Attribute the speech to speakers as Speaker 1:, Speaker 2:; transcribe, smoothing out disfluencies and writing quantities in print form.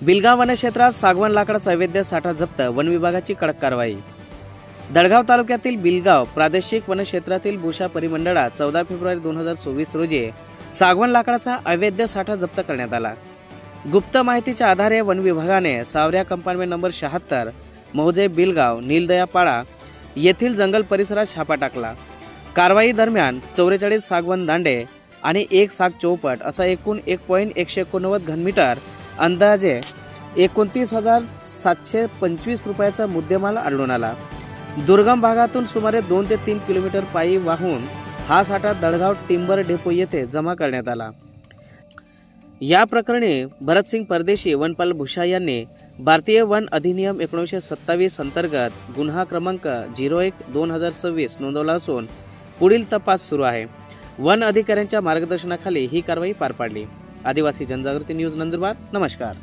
Speaker 1: बिलगाव वनक्षेत्रात सागवान लाकडाचा अवैध साठा जप्त, वन विभागाची कडक कारवाई। दडगाव तालुक्यातील बिलगाव प्रादेशिक वनक्षेत्रातील बुशा परिमंडळात 14 फेब्रुवारी 2024 रोजी सागवान लाकडाचा अवैध साठा जप्त करण्यात आला। गुप्त माहितीच्या आधारे वन विभागाने सावऱ्या कंपार्टमेंट नंबर 76 मौजे बिलगाव नीलदया पाडा येथील जंगल परिसरात छापा टाकला। कारवाई दरम्यान 44 सागवान दांडे आणि 1 साग चौपट असा एकूण 1.189 घनमीटर अंदाजे 29,725 रुपयाचा मुद्देमाल आढळून आला। दुर्गम भागातून सुमारे 2 ते 3 किलोमीटर पायी वाहून हा साठा दडगाव टिंबर डेपो येथे जमा करण्यात आला। या प्रकरणी भरतसिंग परदेशी वनपाल भुषा यांनी भारतीय वन अधिनियम 1927 अंतर्गत गुन्हा क्रमांक 01/2026 नोंदवला असून पुढील तपास सुरू आहे। वन अधिकाऱ्यांच्या मार्गदर्शनाखाली ही कारवाई पार पाडली। आदिवासी जनजागृती न्यूज नंदुरबार। नमस्कार।